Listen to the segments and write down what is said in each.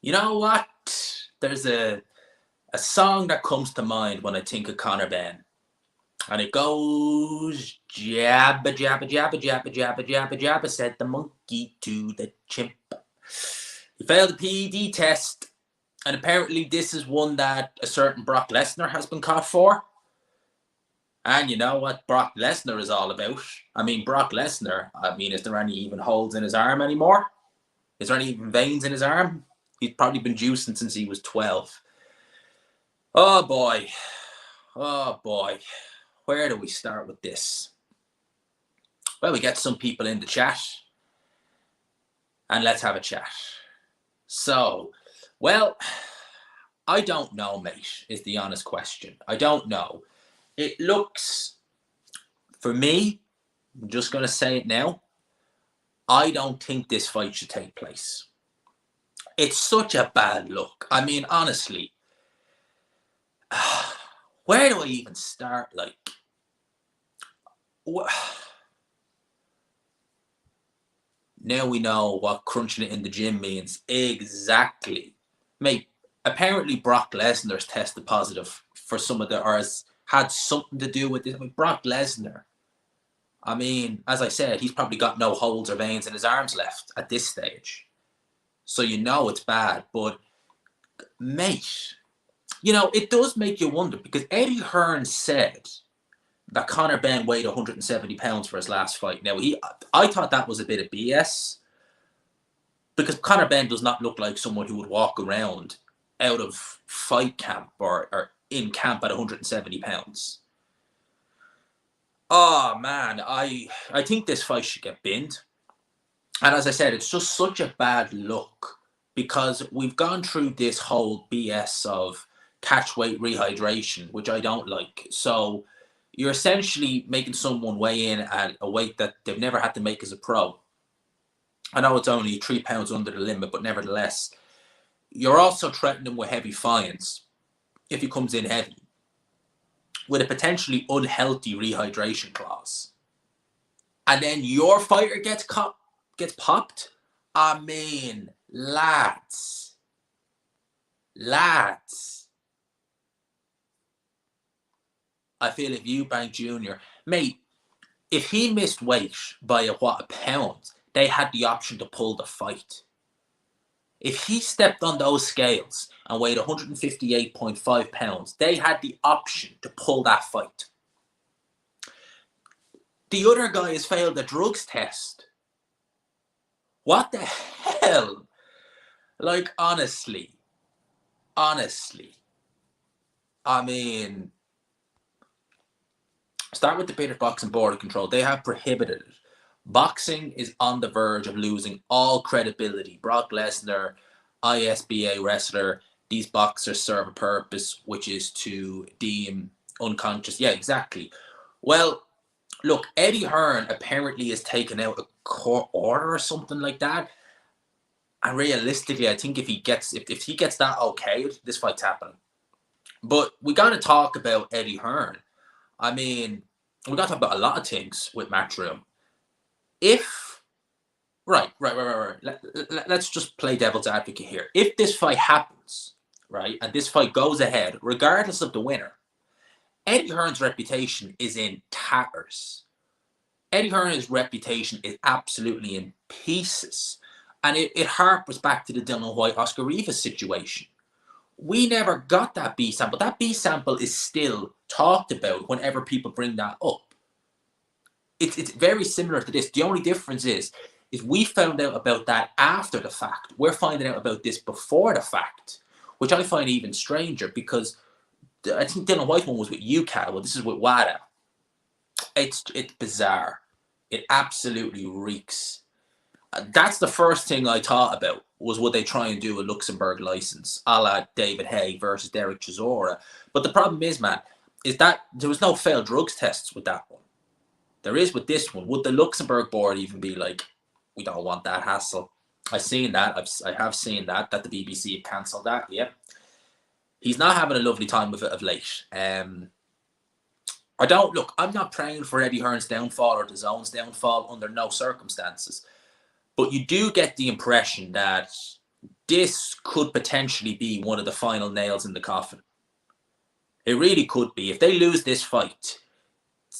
You know what? There's a song that comes to mind when I think of Connor Benn. And it goes jabba jabba jabba jabba jabba jabba jabba said the monkey to the chimp. He failed the PED test, and apparently this is one that a certain Brock Lesnar has been caught for. And you know what Brock Lesnar is all about? I mean, Brock Lesnar, is there any even holes in his arm anymore? Is there any even veins in his arm? He's probably been juicing since he was 12. Oh boy. Oh boy. Where do we start with this? Well, we get some people in the chat, and let's have a chat. So, well, I don't know, mate, is the honest question. I don't know. It looks, for me, I'm just going to say it now, I don't think this fight should take place. It's such a bad look. I mean, honestly, where do I even start? Like, now we know what crunching it in the gym means. Exactly. Mate, apparently Brock Lesnar's tested positive for some of the, or has had something to do with this. I mean, Brock Lesnar, I mean, as I said, he's probably got no holes or veins in his arms left at this stage. So you know it's bad. But, mate, you know, it does make you wonder, because Eddie Hearn said that Connor Benn weighed 170 pounds for his last fight. Now, I thought that was a bit of BS, because Connor Benn does not look like someone who would walk around out of fight camp or in camp at 170 pounds. Oh, man, I think this fight should get binned. And as I said, it's just such a bad look, because we've gone through this whole BS of catch weight rehydration, which I don't like. So you're essentially making someone weigh in at a weight that they've never had to make as a pro. I know it's only 3 pounds under the limit, but nevertheless, you're also threatening him with heavy fines if he comes in heavy, with a potentially unhealthy rehydration clause. And then your fighter gets popped. I mean, lads. I feel if Eubank Jr., mate, if he missed weight by a pound, they had the option to pull the fight. If he stepped on those scales and weighed 158.5 pounds, they had the option to pull that fight. The other guy has failed the drugs test. What the hell? Like, honestly. I mean, start with the British Boxing Board of Control. They have prohibited it. Boxing is on the verge of losing all credibility. Brock Lesnar, ISBA wrestler, these boxers serve a purpose, which is to deem unconscious. Yeah, exactly. Well, look, Eddie Hearn apparently has taken out a court order or something like that. And realistically, I think if he gets that okay, this fight's happening. But we got to talk about Eddie Hearn. I mean, we got to talk about a lot of things with Matchroom. If right. Let's just play devil's advocate here. If this fight happens, right, and this fight goes ahead, regardless of the winner, Eddie Hearn's reputation is in tatters. Eddie Hearn's reputation is absolutely in pieces. And it harpers back to the Dylan White, Oscar Rivas situation. We never got that B sample. That B sample is still talked about whenever people bring that up. It's very similar to this. The only difference is we found out about that after the fact. We're finding out about this before the fact, which I find even stranger, because I think Dylan White one was with UCAL. Well, this is with WADA. It's bizarre. It absolutely reeks. That's the first thing I thought about, was would they try and do a Luxembourg license, a la David Haye versus Derek Chisora. But the problem is, man, is that there was no failed drugs tests with that one. There is with this one. Would the Luxembourg board even be like, we don't want that hassle? I've seen that. I have seen that the BBC have cancelled that. Yep. He's not having a lovely time with it of late. I'm not praying for Eddie Hearn's downfall or DAZN's downfall under no circumstances. But you do get the impression that this could potentially be one of the final nails in the coffin. It really could be. If they lose this fight,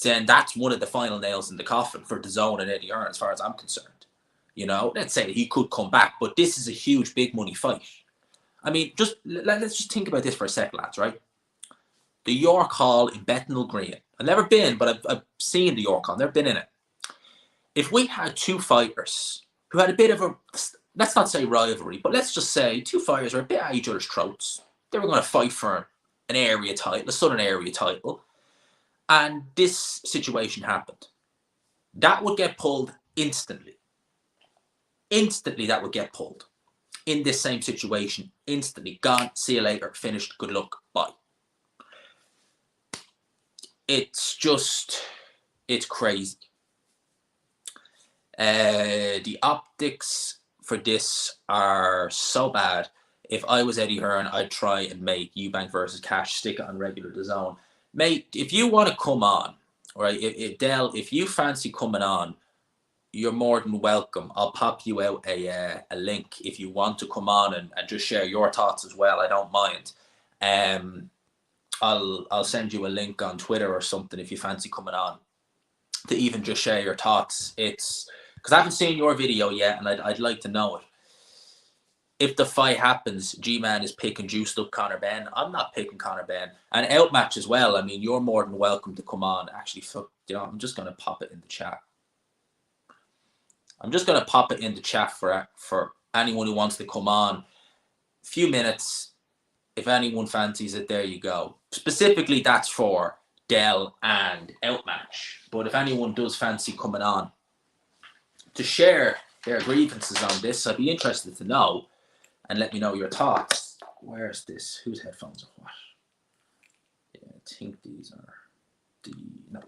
then that's one of the final nails in the coffin for DAZN and Eddie Hearn, as far as I'm concerned. You know, let's say he could come back, but this is a huge, big money fight. I mean, let's just think about this for a sec, lads, right? The York Hall in Bethnal Green. I've never been, but I've seen the York Hall. I've never been in it. If we had two fighters who had a bit of a, let's not say rivalry, but let's just say two fighters were a bit at each other's throats. They were going to fight for an area title, a Southern area title, and this situation happened. That would get pulled instantly. Instantly, that would get pulled. In this same situation, instantly, gone, see you later, finished, good luck, bye. It's crazy. The optics for this are so bad. If I was Eddie Hearn, I'd try and make Eubank versus Cash, stick it on regular DAZN. Mate, if you want to come on, right, if you fancy coming on, you're more than welcome. I'll pop you out a link if you want to come on and just share your thoughts as well. I don't mind. I'll send you a link on Twitter or something if you fancy coming on to even just share your thoughts. It's because I haven't seen your video yet, and I'd like to know it. If the fight happens, G-Man is picking juiced up Connor Benn. I'm not picking Connor Benn. And outmatch as well. I mean, you're more than welcome to come on. Actually, I'm just going to pop it in the chat. I'm just going to pop it in the chat for anyone who wants to come on. A few minutes. If anyone fancies it, there you go. Specifically, that's for Dell and Outmatch. But if anyone does fancy coming on to share their grievances on this, I'd be interested to know. And let me know your thoughts. Where's this? Whose headphones are what? Yeah, I think these are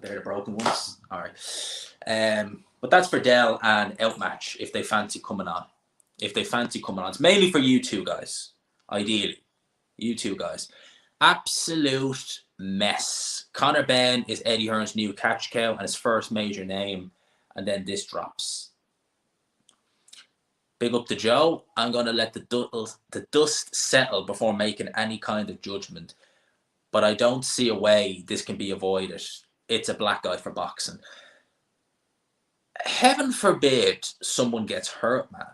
they're the broken ones. All right. But that's for Dell and Outmatch if they fancy coming on. If they fancy coming on. It's mainly for you two guys. Ideally. You two guys. Absolute mess. Connor Benn is Eddie Hearn's new catch cow and his first major name. And then this drops. Big up to Joe. I'm going to let the dust settle before making any kind of judgment. But I don't see a way this can be avoided. It's a black eye for boxing. Heaven forbid someone gets hurt, man.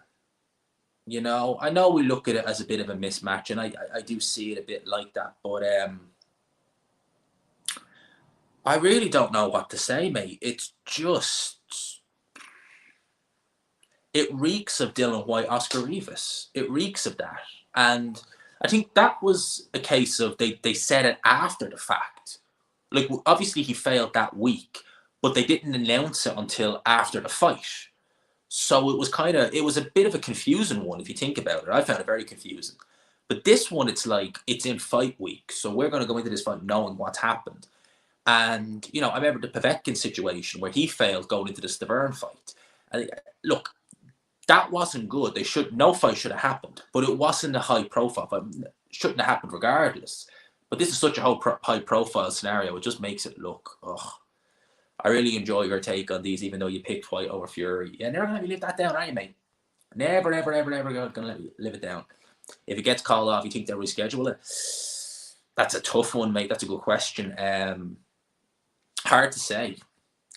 You know, I know we look at it as a bit of a mismatch, and I do see it a bit like that. But I really don't know what to say, mate. It's just... It reeks of Dylan White, Oscar Rivas. It reeks of that. And I think that was a case of they said it after the fact. Like, obviously he failed that week, but they didn't announce it until after the fight. So it was a bit of a confusing one if you think about it. I found it very confusing. But this one, it's like, it's in fight week. So we're going to go into this fight knowing what's happened. And, you know, I remember the Povetkin situation where he failed going into the Stavern fight. And look, that wasn't good. No fight should have happened, but it wasn't a high profile fight. It shouldn't have happened regardless. But this is such a high profile scenario. It just makes it look, I really enjoy your take on these, even though you picked White over Fury. Yeah, never let me live that down, are you, mate? Never, ever, ever, ever going to let me live it down. If it gets called off, you think they'll reschedule it? That's a tough one, mate. That's a good question. Hard to say.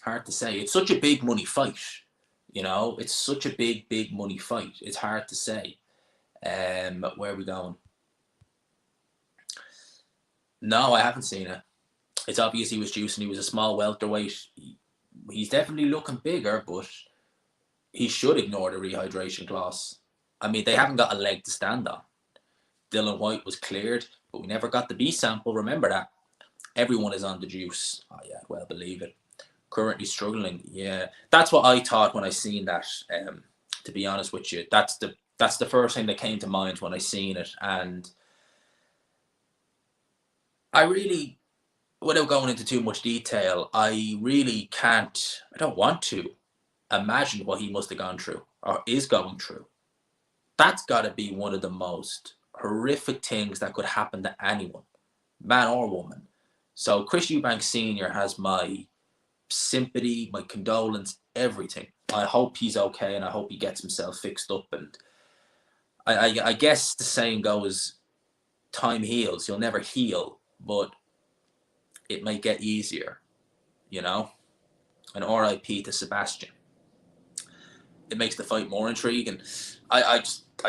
Hard to say. It's such a big money fight. You know, it's such a big, big money fight. It's hard to say. Where are we going? No, I haven't seen it. It's obvious he was juicing. He was a small welterweight. He's definitely looking bigger, but he should ignore the rehydration clause. I mean, they haven't got a leg to stand on. Dylan White was cleared, but we never got the B sample. Remember that. Everyone is on the juice. Oh, yeah, well, believe it. Currently struggling. Yeah, that's what I thought when I seen that. To be honest with you, that's the first thing that came to mind when I seen it, and I really, without going into too much detail, I really can't. I don't want to imagine what he must have gone through or is going through. That's got to be one of the most horrific things that could happen to anyone, man or woman. So Chris Eubank Sr. has my sympathy, my condolence, everything. I hope he's okay, and I hope he gets himself fixed up. And I guess the saying goes, time heals. You'll never heal, but it might get easier, you know? And RIP to Sebastian. It makes the fight more intriguing. I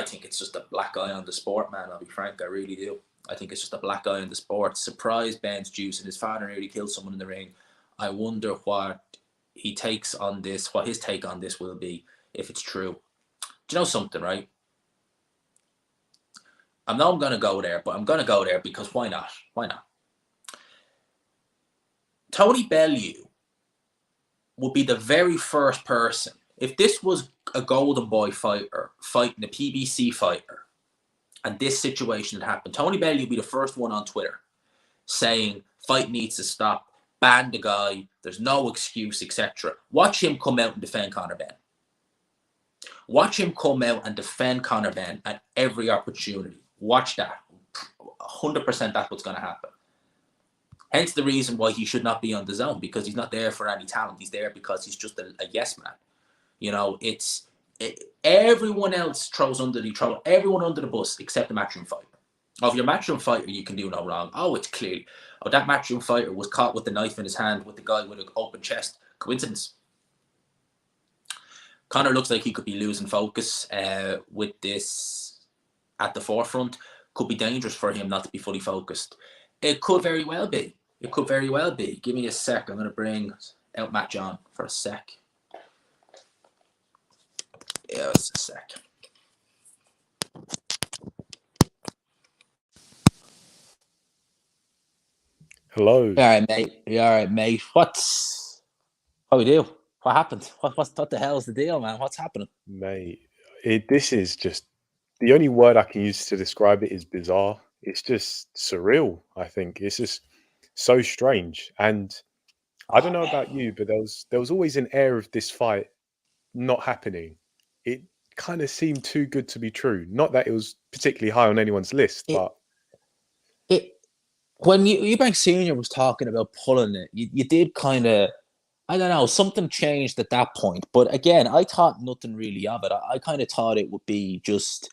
think it's just a black eye on the sport, man. I'll be frank, I really do. I think it's just a black eye on the sport. Surprise Ben's juice, and his father nearly killed someone in the ring. I wonder what he takes on this, what his take on this will be, if it's true. Do you know something, right? I know I'm going to go there, but I'm going to go there because why not? Why not? Tony Bellew would be the very first person, if this was a Golden Boy fighter fighting a PBC fighter and this situation had happened, Tony Bellew would be the first one on Twitter saying, fight needs to stop, ban the guy, there's no excuse, etc. Watch him come out and defend Connor Benn. Watch him come out and defend Connor Benn at every opportunity. Watch that. 100% that's what's going to happen. Hence the reason why he should not be on the zone, because he's not there for any talent. He's there because he's just a yes man. You know, everyone else throws everyone under the bus except the matchroom fighter. Oh, if you're a matchroom fighter, you can do no wrong. Oh, it's clearly. Oh, that matchroom fighter was caught with the knife in his hand with the guy with an open chest. Coincidence? Conor looks like he could be losing focus with this at the forefront. Could be dangerous for him not to be fully focused. It could very well be. It could very well be. Give me a sec. I'm going to bring out Matt John for a sec. Yeah, it's a sec. Hello. You all right, mate? You all right, mate? How we do? What happened? What the hell's the deal, man? What's happening? Mate, this is just, the only word I can use to describe it is bizarre. It's just surreal, I think. It's just so strange. And I don't know about you, but there was always an air of this fight not happening. It kind of seemed too good to be true. Not that it was particularly high on anyone's list, but when Eubank Senior was talking about pulling it, you did kind of, I don't know, something changed at that point. But again, I thought nothing really of it. I kind of thought it would be just,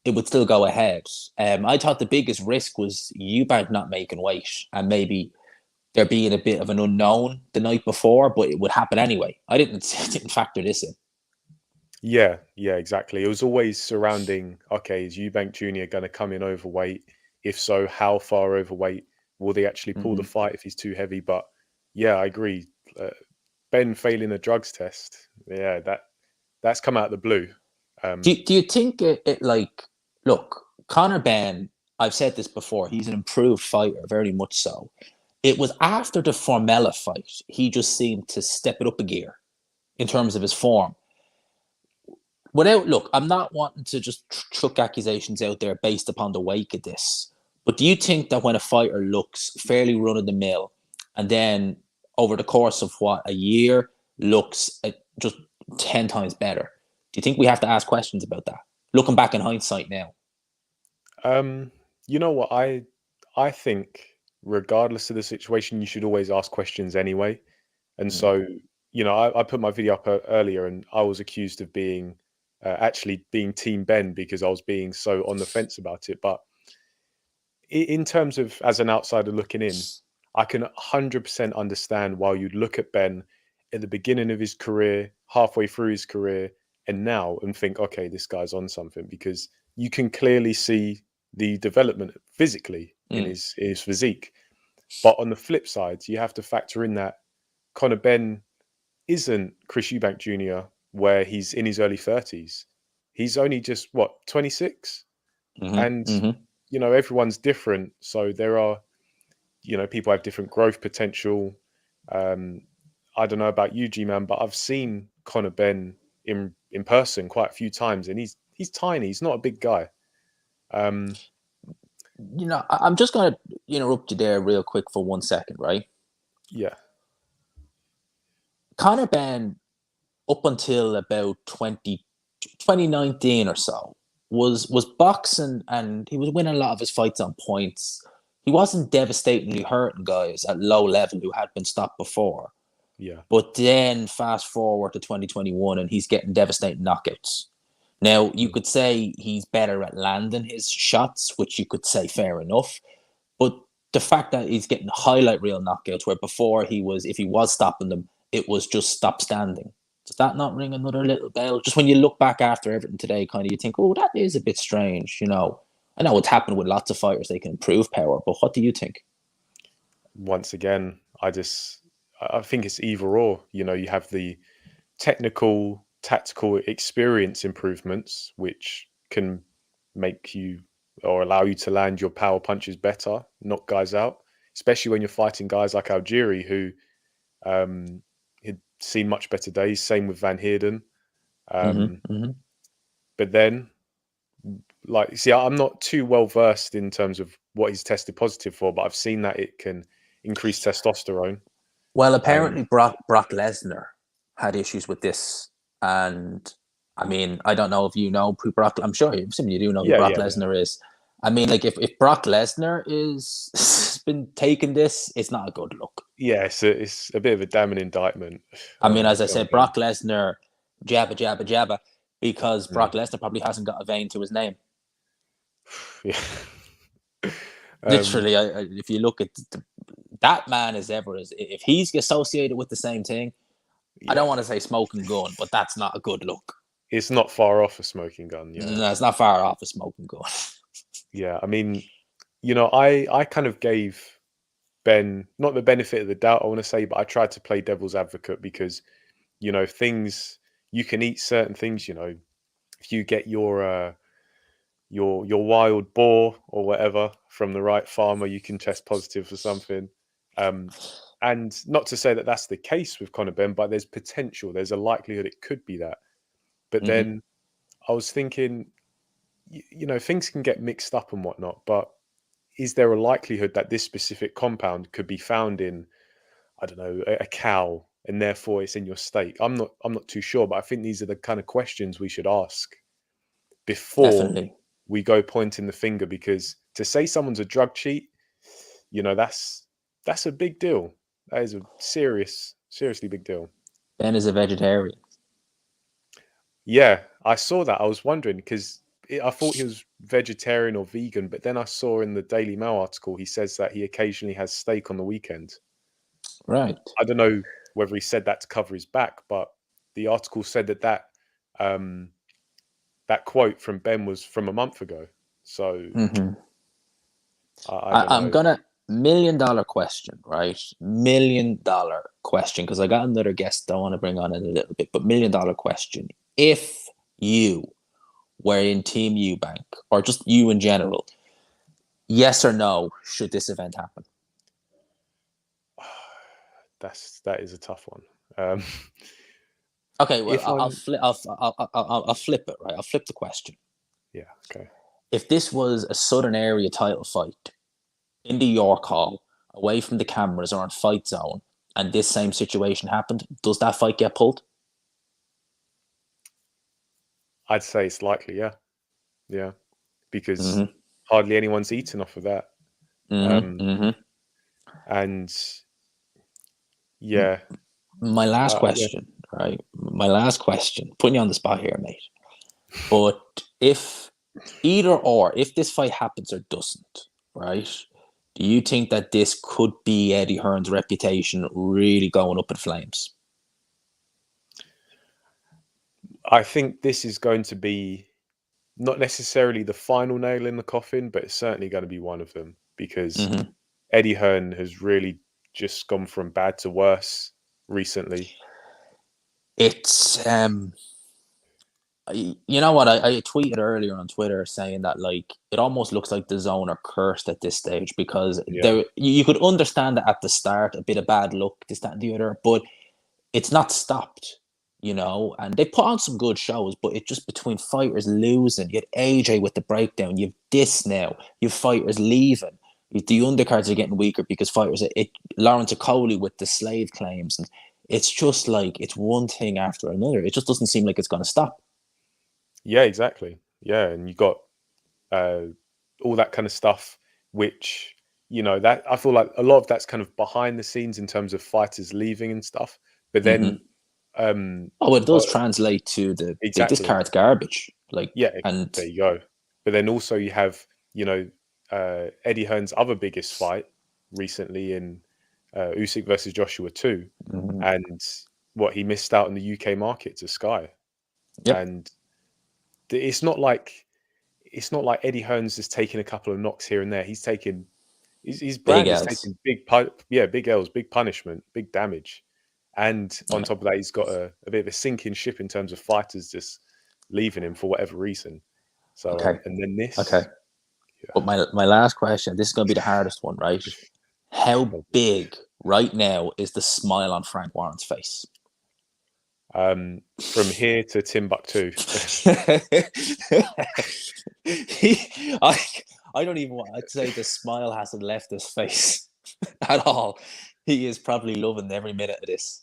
it would still go ahead. I thought the biggest risk was Eubank not making weight and maybe there being a bit of an unknown the night before, but it would happen anyway. I didn't factor this in. Yeah, exactly. It was always surrounding, okay, is Eubank Jr. going to come in overweight? If so, how far overweight? Will they actually pull the fight if he's too heavy? But yeah, I agree. Ben failing a drugs test, yeah, that's come out of the blue. Do you think it like, look, Connor Benn, I've said this before, he's an improved fighter, very much so. It was after the Formella fight, he just seemed to step it up a gear in terms of his form. Look, I'm not wanting to just chuck accusations out there based upon the wake of this, but do you think that when a fighter looks fairly run-of-the-mill and then over the course of a year looks just 10 times better, do you think we have to ask questions about that? Looking back in hindsight now. You know what? I think regardless of the situation, you should always ask questions anyway. And so, you know, I put my video up earlier and I was accused of being actually being Team Ben because I was being so on the fence about it. But in terms of as an outsider looking in, I can 100% understand why you'd look at Ben at the beginning of his career, halfway through his career, and now and think, okay, this guy's on something, because you can clearly see the development physically in his physique. But on the flip side, you have to factor in that Connor Benn isn't Chris Eubank Jr., where he's in his early 30s. He's only just, 26? And, you know, everyone's different. So there are, you know, people have different growth potential. I don't know about you, G-Man, but I've seen Connor Benn in person quite a few times, and he's tiny. He's not a big guy. You know, I'm just going to interrupt you there real quick for 1 second, right? Yeah. Connor Benn, up until about 2019 or so, was boxing, and he was winning a lot of his fights on points. He wasn't devastatingly hurting guys at low level who had been stopped before. Yeah. But then fast forward to 2021 and he's getting devastating knockouts. Now, you Mm. could say he's better at landing his shots, which you could say fair enough. But the fact that he's getting highlight reel knockouts, where before he was, if he was stopping them, it was just stop standing. Does that not ring another little bell? Just when you look back after everything today, kind of you think, oh, that is a bit strange, you know. I know it's happened with lots of fighters; they can improve power, but what do you think? Once again, I think it's either or. You know, you have the technical, tactical experience improvements, which can make you or allow you to land your power punches better, knock guys out, especially when you're fighting guys like Algieri, who had seen much better days. Same with Van Heerden. Mm-hmm, Um, mm-hmm. but then, like, see, I'm not too well versed in terms of what he's tested positive for, but I've seen that it can increase testosterone. Well, And apparently Brock Lesnar had issues with this, and I mean, I don't know if you know who Brock. I'm sure you do know who yeah, Brock yeah, yeah. Lesnar is. I mean, like if Brock Lesnar is been taking this, it's not a good look. Yeah, it's a bit of a damning indictment I mean, on as I Conor said, Benn. Brock Lesnar jabba jabba jabba because Mm. Brock Lesnar probably hasn't got a vein to his name. Yeah. um, Literally, if you look at that man, is ever as if he's associated with the same thing. I don't yeah, want to say smoking gun, but that's not a good look. it's not far off a smoking gun. Yeah, No, it's not far off a smoking gun. yeah. I mean, you know, I kind of gave Ben not the benefit of the doubt, I want to say, but I tried to play devil's advocate because you know things you can eat certain things. You know, if you get your wild boar or whatever from the right farmer, you can test positive for something. Um, and not to say that that's the case with Conor Benn, but there's potential. There's a likelihood it could be that. But Mm-hmm. then I was thinking, you know, things can get mixed up and whatnot. But is there a likelihood that this specific compound could be found in, I don't know, a cow, and therefore it's in your steak? I'm not too sure, but I think these are the kind of questions we should ask before Definitely. we go pointing the finger, because to say someone's a drug cheat, you know, that's a big deal. That is a seriously big deal. Ben is a vegetarian. Yeah, I saw that. I was wondering because I thought he was vegetarian or vegan, but then I saw in the Daily Mail article he says that he occasionally has steak on the weekend. Right. I don't know whether he said that to cover his back, but the article said um, that quote from Ben was from a month ago. So Mm-hmm. I don't I'm know. gonna $1 million question, right? $1 million question, because I got another guest I want to bring on in a little bit, but $1 million question. If you were in Team Eubank, or just you in general, yes or no, should this event happen? That is a tough one. Um, Okay, well, if I'm I'll flip it, right? I'll flip the question. yeah, okay. If this was a Southern Area title fight in the York Hall, away from the cameras or on Fight Zone, and this same situation happened, does that fight get pulled? I'd say it's likely, yeah. Yeah. Because Mm-hmm. hardly anyone's eaten off of that. Mm-hmm. Um, Mm-hmm. and yeah, My last yeah. question, right? My last question, putting you on the spot here, mate. But if either or, if this fight happens or doesn't, right? Do you think that this could be Eddie Hearn's reputation really going up in flames? I think this is going to be not necessarily the final nail in the coffin, but it's certainly going to be one of them because Mm-hmm. Eddie Hearn has really just gone from bad to worse recently. It's you know what, I tweeted earlier on Twitter saying that like it almost looks like the zone are cursed at this stage, because Yeah. there you could understand that at the start a bit of bad luck, this that and the other, but it's not stopped, you know. And they put on some good shows, but it just between fighters losing, you had AJ with the breakdown, you've this now, you've fighters leaving, the undercards are getting weaker because fighters Lawrence Okoli with the slave claims, and it's just like it's one thing after another. It just doesn't seem like it's going to stop. Yeah, exactly. Yeah. And you got uh, all that kind of stuff, which, you know, that I feel like a lot of that's kind of behind the scenes in terms of fighters leaving and stuff. But then Mm-hmm. Oh, it does But translate to this exactly, card's garbage. Like, yeah, and there you go. But then also you have, Eddie Hearn's other biggest fight recently in Usyk versus Joshua 2, Mhm. and what he missed out in the UK market to Sky. Yep, And it's not like Eddie Hearn's just taking a couple of knocks here and there. He's taking his big brand is L's. taking big L's, big punishment, big damage. And on Yeah. top of that, he's got a bit of a sinking ship in terms of fighters just leaving him for whatever reason. So Okay. and then Okay. this, But my last question, this is going to be the hardest one, right? How big right now is the smile on Frank Warren's face? from here to Timbuktu. he, I, I don't even want. I'd say the smile hasn't left his face at all. He is probably loving every minute of this.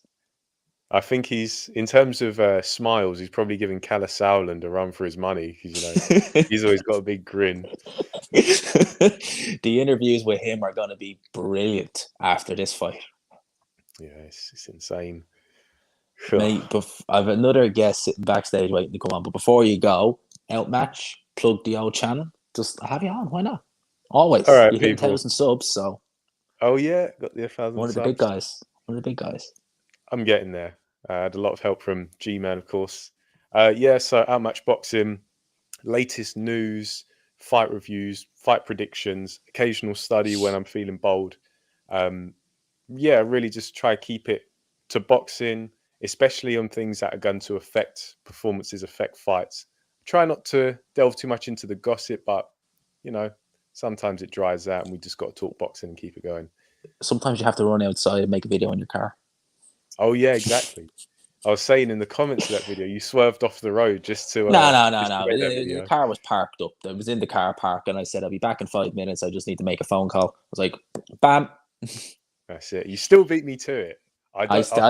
I think he's in terms of smiles, he's probably giving Callum Sowland a run for his money because he's always got a big grin. The interviews with him are going to be brilliant after this fight. Yeah, it's insane. Mate, I have another guest sitting backstage waiting to come on. But before you go, outmatch, plug the old channel. Just have you on. Why not? All Always. right, You're hitting people. 1,000 subs, so Oh yeah, got the 1,000 one of the big subs. guys. One of the big guys. I'm getting there. I had a lot of help from G-Man, of course. Yeah, so Outmatch Boxing, latest news, fight reviews, fight predictions, occasional study when I'm feeling bold. Um, yeah, really just try to keep it to boxing, especially on things that are going to affect performances, affect fights. Try not to delve too much into the gossip, but you know, sometimes it dries out and we just got to talk boxing and keep it going. Sometimes you have to run outside and make a video in your car. Oh yeah, exactly. I was saying in the comments of that video, you swerved off the road No, no, no, just to no. make that The video. car was parked up. I was in the car park, and I said I'll be back in 5 minutes. I just need to make a phone call. I was like, bam. That's it. You still beat me to it. I I, don't. st-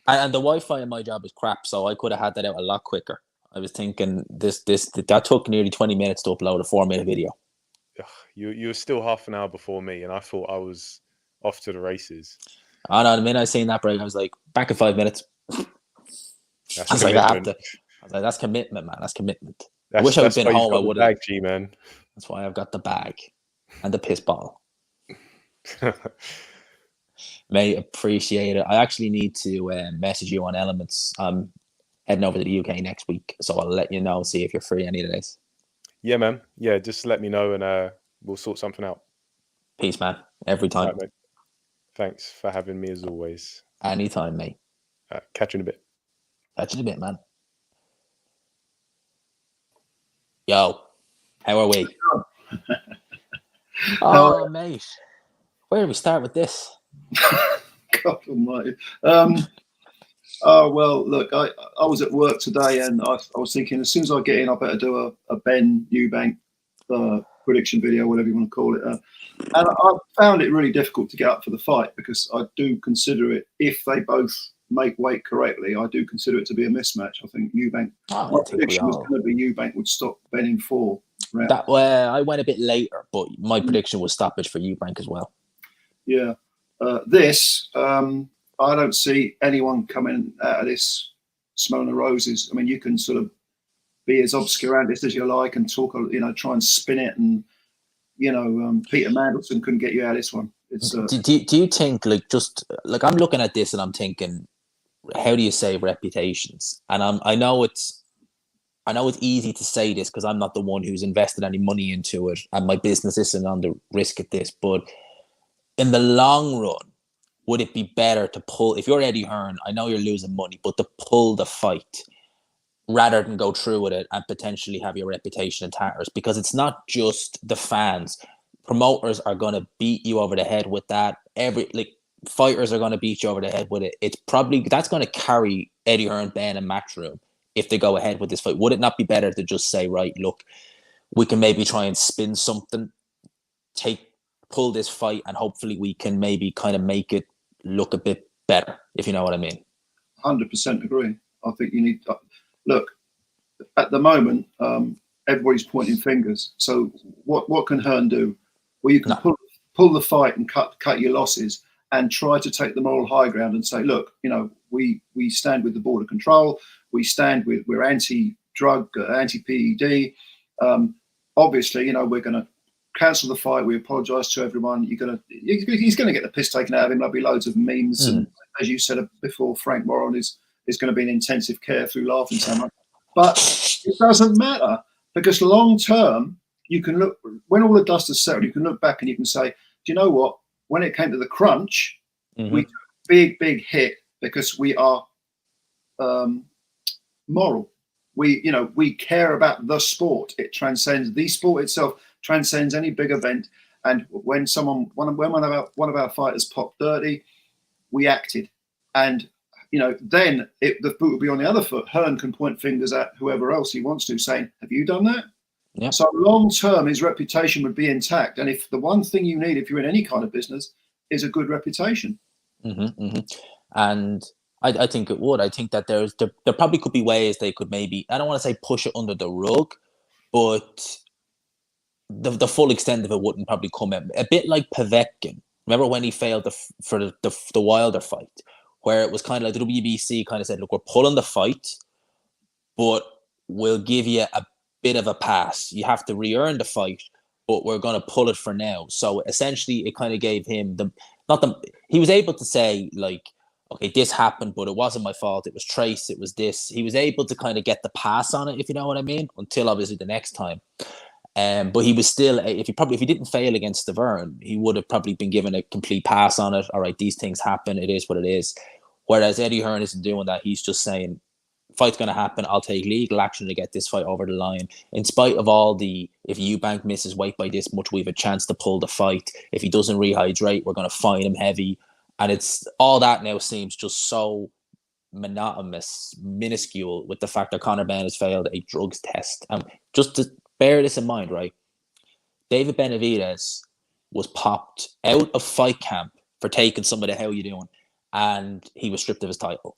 I and the Wi-Fi in my job is crap, so I could have had that out a lot quicker. I was thinking that took nearly 20 minutes to upload a 4 minute video. You were still half an hour before me, and I thought I was off to the races. I know the minute I seen that break, I was like, back in 5 minutes. I That's was like, I have commitment. to. I was like, that's commitment, man. That's commitment. I That's wish I had that's been why you've home. I got the would have. bag, G man. That's why I've got the bag and the piss bottle. Mate, appreciate it. I actually need to message you on Elements. I'm heading over to the UK next week, so I'll let you know. See if you're free any of the days. Yeah, man. Yeah, just let me know, and we'll sort something out. Peace, man. Every All time. right, mate. Thanks for having me as always. Anytime, mate. Catch you in a bit. Catch you in a bit, man. Yo, how are we? Oh, mate. Where do we start with this? God almighty. Well, look, I was at work today and I was thinking as soon as I get in, I better do a Ben Eubank prediction video, whatever you want to call it. And I found it really difficult to get up for the fight because I do consider it, if they both make weight correctly, I do consider it to be a mismatch. I think Eubank, my prediction was going to be Eubank would stop Ben in 4 rounds. I went a bit later, but my prediction was stoppage for Eubank as well. Yeah. I don't see anyone coming out of this smelling the roses. I mean, you can sort of be as obscurantist as you like and talk, try and spin it. And, Peter Mandelson couldn't get you out of this one. It's, do you think, I'm looking at this and I'm thinking, how do you save reputations? And I know it's easy to say this because I'm not the one who's invested any money into it and my business isn't on the risk at this. But in the long run, would it be better to pull, if you're Eddie Hearn, I know you're losing money, but to pull the fight rather than go through with it and potentially have your reputation in tatters? Because it's not just the fans. Promoters are going to beat you over the head with that. Fighters are going to beat you over the head with it. It's probably, that's going to carry Eddie Hearn, Ben, and Matchroom if they go ahead with this fight. Would it not be better to just say, right, look, we can maybe try and spin something, pull this fight, and hopefully we can maybe kind of make it look a bit better, if you know what I mean? 100% agree. I think you need look, at the moment, everybody's pointing fingers. So what can Hearn do? Well, you can pull the fight and cut your losses and try to take the moral high ground and say, look, we stand with the Board of Control. We're anti-drug, anti-PED. Obviously, we're going to cancel the fight. We apologise to everyone. He's going to get the piss taken out of him. There'll be loads of memes, and as you said before, Frank Warren is going to be in intensive care through laughing so much. But it doesn't matter, because long term, you can look, when all the dust has settled, you can look back and you can say, do you know what? When it came to the crunch, we took a big hit because we are moral. We care about the sport. It transcends the sport itself, transcends any big event. And when one of our fighters popped dirty, we acted. And then the boot will be on the other foot. Hearn can point fingers at whoever else he wants to, saying, "Have you done that?" Yeah. So long term, his reputation would be intact. And if the one thing you need, if you're in any kind of business, is a good reputation. And I think it would. I think that there probably could be ways they could maybe, I don't want to say push it under the rug, but the full extent of it wouldn't probably come out. A bit like Povetkin. Remember when he failed for the Wilder fight, where it was kind of like the WBC kind of said, look, we're pulling the fight, but we'll give you a bit of a pass. You have to re-earn the fight, but we're going to pull it for now. So essentially it kind of gave him he was able to say, like, okay, this happened, but it wasn't my fault. It was Trace. It was this. He was able to kind of get the pass on it, if you know what I mean, until obviously the next time. But he was still, if he didn't fail against Hearn, he would have probably been given a complete pass on it. All right, these things happen. It is what it is. Whereas Eddie Hearn isn't doing that. He's just saying, fight's going to happen. I'll take legal action to get this fight over the line. In spite of all the, if Eubank misses weight by this much, we have a chance to pull the fight. If he doesn't rehydrate, we're going to fine him heavy. And it's all that now seems just so monotonous, minuscule, with the fact that Connor Benn has failed a drugs test. Just to bear this in mind, right? David Benavidez was popped out of fight camp for taking some of the "how you doing," and he was stripped of his title.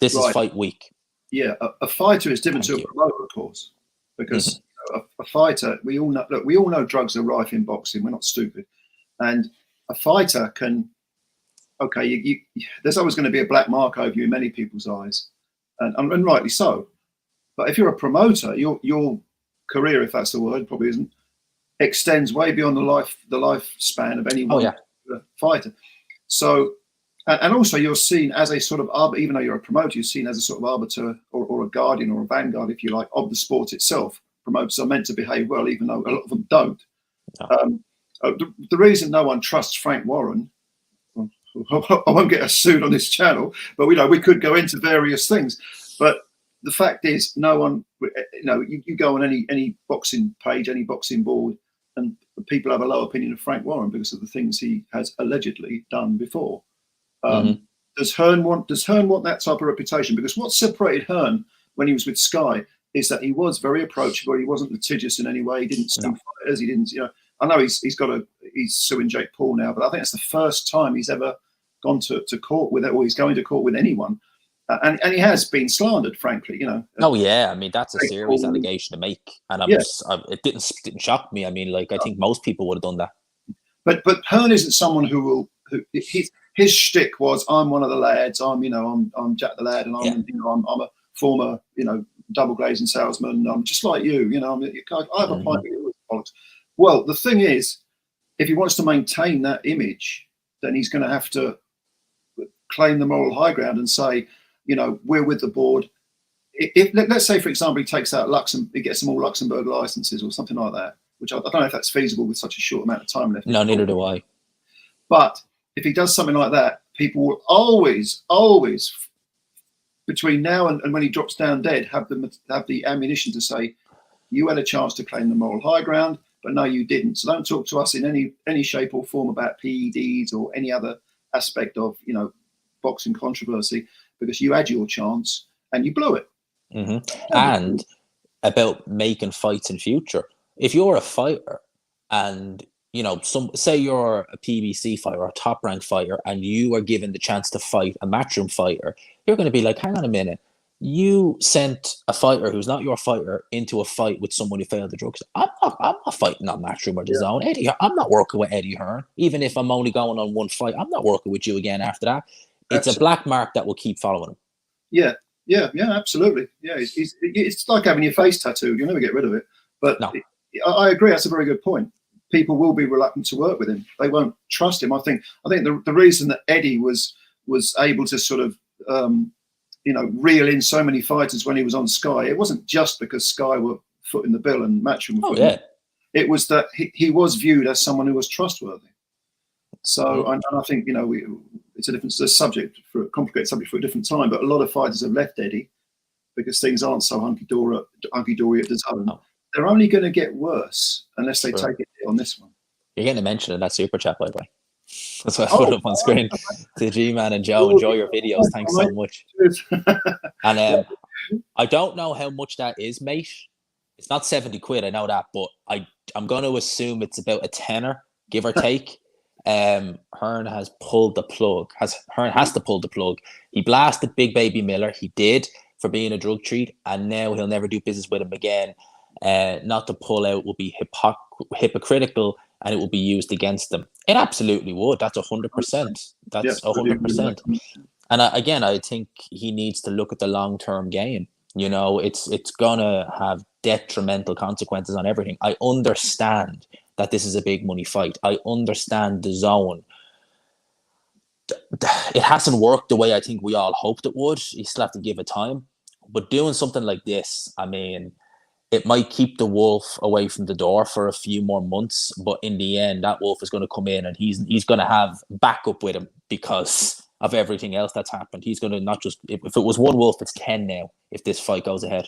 This is fight week. Yeah, a fighter is different to a promoter, of course, because a fighter, we all know drugs are rife in boxing. We're not stupid, and a fighter can, there's always going to be a black mark over you in many people's eyes, and rightly so. But if you're a promoter, your career, if that's the word, probably isn't, extends way beyond the lifespan of any one fighter. So, and also you're seen as a sort of even though you're a promoter, you're seen as a sort of arbiter or a guardian or a vanguard, if you like, of the sport itself. Promoters are meant to behave well, even though a lot of them don't. No. The reason no one trusts Frank Warren, I won't get us sued on this channel, but we could go into various things. But the fact is, no one, you go on any boxing page, any boxing board, and people have a low opinion of Frank Warren because of the things he has allegedly done before. Does Hearn want that type of reputation? Because what separated Hearn when he was with Sky is that he was very approachable. He wasn't litigious in any way. He didn't sue fighters. He didn't, I know he's suing Jake Paul now, but I think it's the first time he's ever gone to court with it, or he's going to court with anyone. And he has been slandered, frankly, Oh yeah, I mean that's a serious allegation to make, and it didn't shock me. I mean, like I think most people would have done that. But Hearn isn't someone who his shtick was, I'm one of the lads. I'm Jack the Lad, and I'm a former double glazing salesman. I'm just like you. I have a point with politics. Well, the thing is, if he wants to maintain that image, then he's going to have to claim the moral high ground and say, we're with the board. If let's say, for example, he takes out he gets some all Luxembourg licenses or something like that, which I don't know if that's feasible with such a short amount of time left. No, neither do I. But if he does something like that, people will always, between now and when he drops down dead, have the ammunition to say, you had a chance to claim the moral high ground, but no, you didn't. So don't talk to us in any shape or form about PEDs or any other aspect of boxing controversy, because you had your chance and you blew it. And about making fights in future. If you're a fighter and say you're a PBC fighter or a top rank fighter and you are given the chance to fight a matchroom fighter, you're going to be like, hang on a minute, you sent a fighter who's not your fighter into a fight with someone who failed the drugs. I'm not fighting on Matchroom or DAZN. Eddie, I'm not working with Eddie Hearn. Even if I'm only going on one fight, I'm not working with you again after that. it's a black mark that will keep following him. Yeah, absolutely. Yeah, it's like having your face tattooed. You'll never get rid of it. But No. I agree. That's a very good point. People will be reluctant to work with him. They won't trust him. I think the reason that Eddie was able to sort of reel in so many fighters when he was on Sky, it wasn't just because Sky were footing the bill and Matchroom were footing the bill. It was that he was viewed as someone who was trustworthy. So, and I think, it's a subject for a complicated subject for a different time, but a lot of fighters have left Eddie because things aren't so hunky-dory at the zone. No. They're only going to get worse unless they take it on this one. You're getting a mention in that super chat, by the way. That's what I put up on screen. To G-Man and Joe, enjoy your videos. Thanks so much. And I don't know how much that is, mate. It's not 70 quid, I know that, but I'm going to assume it's about a tenner, give or take. Hearn has pulled the plug. Hearn has to pull the plug. He blasted Big Baby Miller. He did for being a drug treat, and now he'll never do business with him again. Not to pull out will be hypocritical, and it will be used against them. It absolutely would. That's 100%. That's 100%. And I think he needs to look at the long-term game. It's gonna have detrimental consequences on everything. I understand that this is a big money fight. I understand the zone. It hasn't worked the way I think we all hoped it would. You still have to give it time. But doing something like this, I mean, it might keep the wolf away from the door for a few more months. But in the end, that wolf is going to come in and he's going to have backup with him because of everything else that's happened. He's going to not just, if it was one wolf, it's 10 now if this fight goes ahead.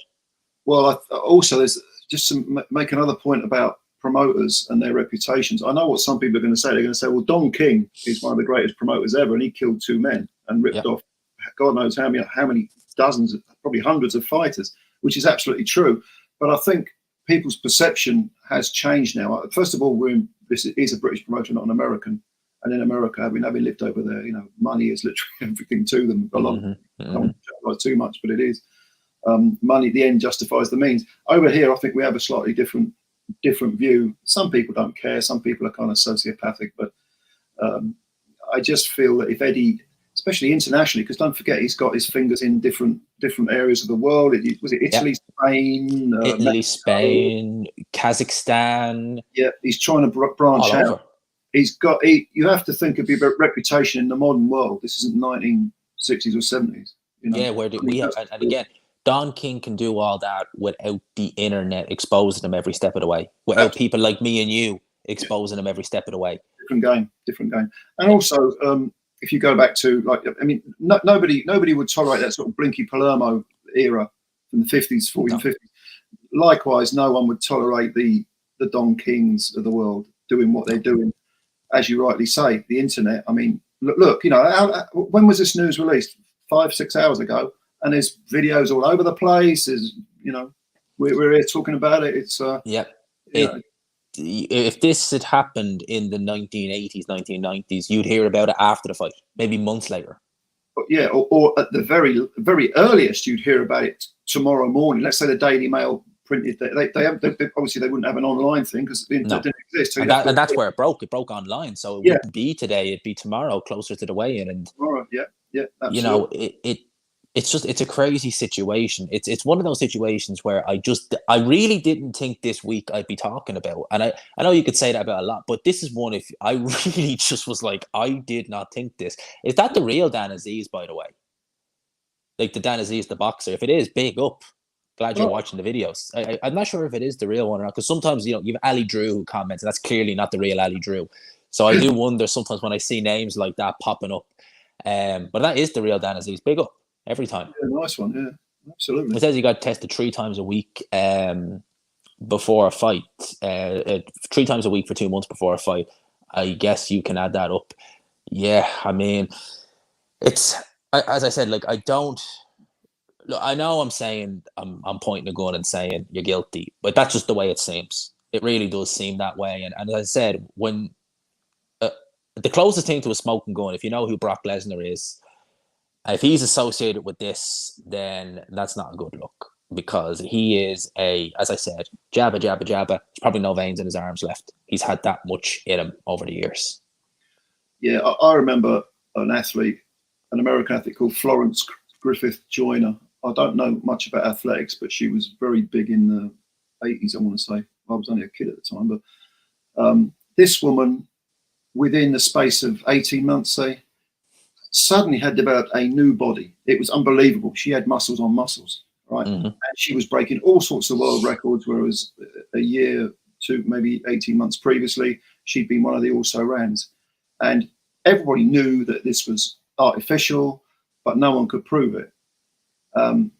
Well, also, there's just to make another point about promoters and their reputations. I know what some people are going to say. They're going to say, well, Don King is one of the greatest promoters ever, and he killed 2 men and ripped off God knows how many dozens, probably hundreds of fighters, which is absolutely true. But I think people's perception has changed now. First of all, this is a British promoter, not an American. And in America, having lived over there, money is literally everything to them. I don't want to generalize too much, but it is. Money, the end justifies the means. Over here, I think we have a slightly different view. Some people don't care. Some people are kind of sociopathic. But I just feel that if Eddie, especially internationally, because don't forget he's got his fingers in different areas of the world. Was it Italy, Spain? Italy, Spain, Kazakhstan. Yeah, he's trying to branch out. Over. You have to think of your reputation in the modern world. This isn't 1960s or 70s. Where did we have? And again, Don King can do all that without the internet exposing him every step of the way. Without people like me and you exposing him every step of the way. Different game. And also, if you go back to nobody would tolerate that sort of Blinky Palermo era from the 50s, 40s, and 50s. Likewise, no one would tolerate the Don Kings of the world doing what they're doing. As you rightly say, the internet. I mean, look, when was this news released? 5-6 hours ago, and there's videos all over the place. We're here talking about it. It's if this had happened in the 1980s, 1990s, you'd hear about it after the fight, maybe months later. Yeah, or at the very, very earliest, you'd hear about it tomorrow morning. Let's say the Daily Mail printed that they obviously they wouldn't have an online thing because the internet didn't exist. So and that's where it broke. It broke online, so it wouldn't be today. It'd be tomorrow, closer to the weigh-in. And tomorrow, absolutely. It's a crazy situation. It's one of those situations where I really didn't think this week I'd be talking about. And I know you could say that about a lot, but this is one if I really just was like, I did not think this. Is that the real Dan Aziz, by the way? Like the Dan Aziz, the boxer. If it is, big up. Glad you're watching the videos. I'm not sure if it is the real one or not, because sometimes, you have Ali Drew who comments, and that's clearly not the real Ali Drew. So I do wonder sometimes when I see names like that popping up. But that is the real Dan Aziz. Big up. Every time. Yeah, nice one, yeah. Absolutely. It says you got tested 3 times a week before a fight. 3 times a week for 2 months before a fight. I guess you can add that up. Yeah, I mean, it's as I said, like I don't. Look, I know I'm saying I'm pointing a gun and saying you're guilty, but that's just the way it seems. It really does seem that way. And as I said, when the closest thing to a smoking gun, if you know who Brock Lesnar is. If he's associated with this, then that's not a good look because he is as I said, jabba, jabba, jabba. There's probably no veins in his arms left. He's had that much in him over the years. Yeah, I remember an athlete an American athlete called Florence Griffith Joyner. I don't know much about athletics, but she was very big in the 80s, I want to say. I was only a kid at the time. But this woman, within the space of 18 months, say, suddenly had developed a new body. It was unbelievable. She had muscles on muscles, right? And she was breaking all sorts of world records, whereas a year to maybe 18 months previously, she'd been one of the also-rans. And everybody knew that this was artificial, but no one could prove it.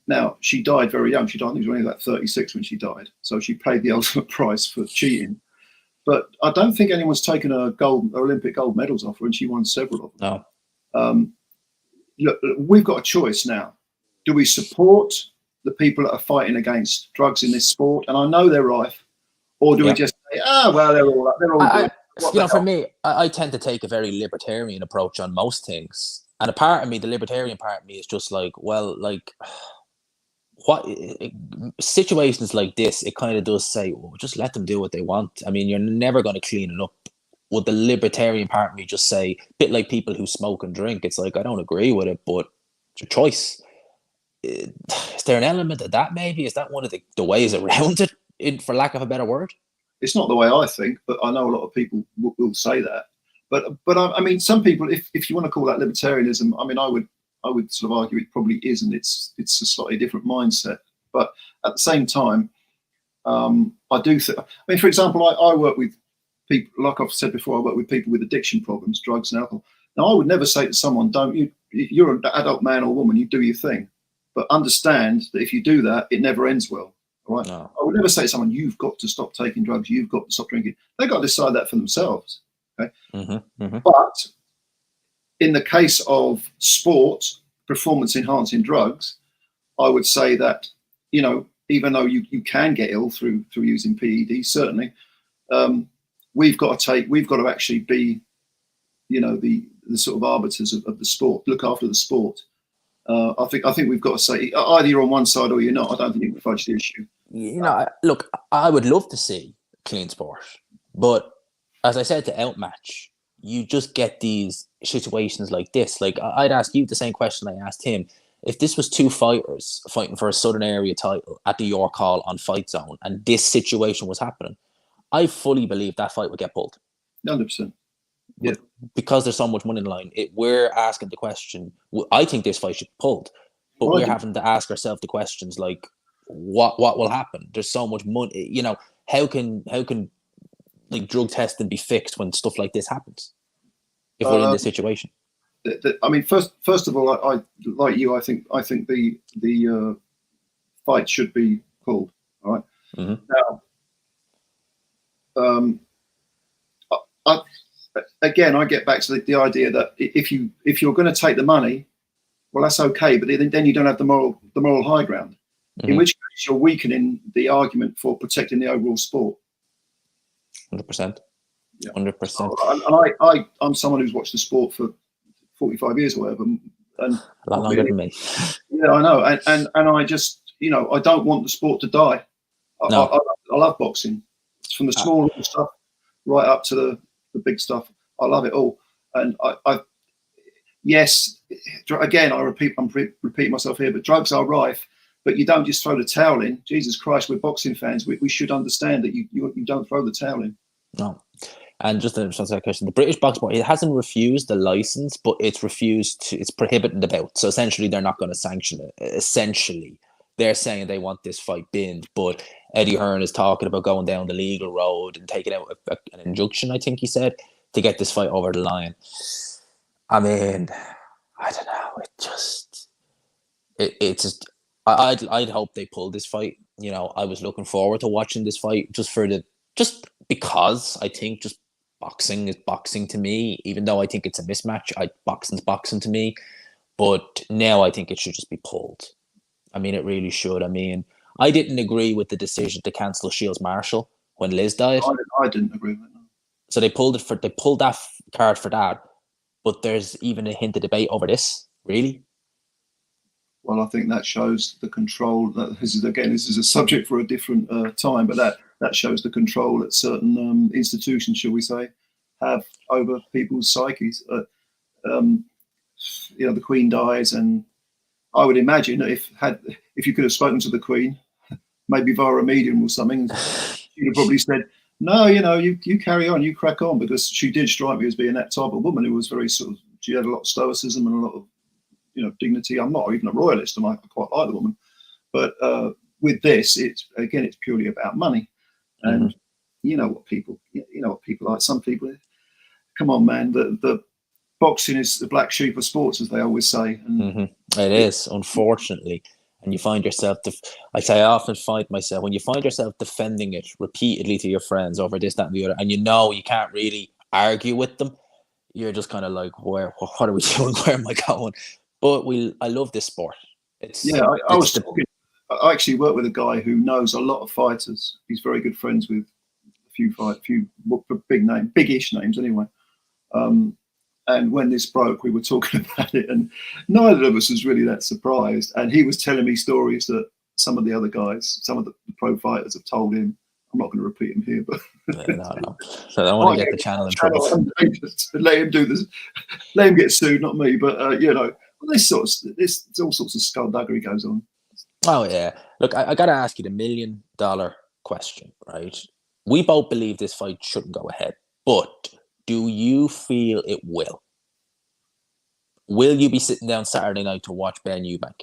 Now, she died very young. She died, I think she was only like 36 when she died. So she paid the ultimate price for cheating. But I don't think anyone's taken a Olympic gold medals off her, and she won several of them. No. Look, we've got a choice now. Do we support the people that are fighting against drugs in this sport? And I know they're rife. Or do we just say, well, they're all good. For me, I tend to take a very libertarian approach on most things. And a part of me, the libertarian part of me, is just like, well, like, what situations like this, it kind of does say, well, just let them do what they want. I mean, you're never going to clean it up. Would the libertarian part of me just say, a bit like people who smoke and drink, it's like, I don't agree with it, but it's your choice. Is there an element of that maybe? Is that one of the ways around it, for lack of a better word? It's not the way I think, but I know a lot of people will say that. But I mean, some people, if you want to call that libertarianism, I mean, I would sort of argue it probably isn't. It's a slightly different mindset. But at the same time, I do think. I mean, for example, I work with people, like I've said before, I work with people with addiction problems, drugs and alcohol. Now, I would never say to someone, you're an adult man or woman, you do your thing. But understand that if you do that, it never ends well. All right. No. I would never say to someone, you've got to stop taking drugs, you've got to stop drinking. They've got to decide that for themselves. Okay. But in the case of sport, performance enhancing drugs, I would say that, even though you can get ill through using PEDs, certainly, we've got to actually be, the sort of arbiters of the sport, look after the sport. I think we've got to say either you're on one side or you're not. I don't think you can fudge the issue. Look, I would love to see clean sport, but as I said to Outmatch, you just get these situations like this. Like, I'd ask you the same question I asked him. If this was two fighters fighting for a Southern Area title at the York Hall on Fight Zone, and this situation was happening, I fully believe that fight would get pulled. 100%. Yeah. Because there's so much money in the line, we're asking the question. I think this fight should be pulled, but we're having to ask ourselves the questions like, what will happen? There's so much money. How can like drug testing be fixed when stuff like this happens? If we're in this situation, I mean, first of all, I like you. I think the fight should be pulled. All right. Now, I get back to the idea that if you're going to take the money, well, that's okay, but then you don't have the moral high ground. In which case, you're weakening the argument for protecting the overall sport. 100%. 100%. And I'm someone who's watched the sport for 45 years or whatever, and a lot longer than me. Yeah, I know, and I just I don't want the sport to die. I love boxing. It's from the small little stuff right up to the big stuff. I love it all, and yes, again, I'm repeating myself here, but drugs are rife. But you don't just throw the towel in. Jesus Christ, we're boxing fans. We should understand that you don't throw the towel in. No. And just to answer that question, the British Box Board, it hasn't refused the license, but it's prohibiting the bout. So essentially, they're not going to sanction it. Essentially, they're saying they want this fight binned, but Eddie Hearn is talking about going down the legal road and taking out an injunction, I think he said, to get this fight over the line. I mean, I don't know. It's just. I'd hope they pull this fight. I was looking forward to watching this fight just because I think just boxing is boxing to me, even though I think it's a mismatch. Boxing's boxing to me, but now I think it should just be pulled. I mean, it really should. I mean, I didn't agree with the decision to cancel Shields Marshall when Liz died. I didn't agree with that. So they pulled that card for that, but there's even a hint of debate over this. Really? Well, I think that shows the control. This is a subject for a different time, but that shows the control that certain institutions, shall we say, have over people's psyches. the Queen dies, and I would imagine that if you could have spoken to the Queen, maybe via a medium or something, she'd have probably said, no, you carry on, you crack on, because she did strike me as being that type of woman who was very she had a lot of stoicism and a lot of, dignity. I'm not even a royalist, and I quite like the woman. But with this, it's purely about money. And you know what people like. Some people, come on, man, the boxing is the black sheep of sports, as they always say. And It is, unfortunately. And you find yourself, I often find myself, when you find yourself defending it repeatedly to your friends over this, that, and the other, and you can't really argue with them, you're just kind of like, what are we doing? Where am I going? But I love this sport. I actually work with a guy who knows a lot of fighters. He's very good friends with a few big-ish names anyway. And when this broke, we were talking about it, and neither of us was really that surprised. And he was telling me stories that some of the other guys, some of the pro fighters have told him. I'm not going to repeat them here, but no. So I don't want to get the channel in trouble. Let him do this. Let him get sued, not me. But there's all sorts of skullduggery goes on. Oh yeah. Look, I got to ask you the $1 million question, right? We both believe this fight shouldn't go ahead, but do you feel it will? Will you be sitting down Saturday night to watch Ben Eubank?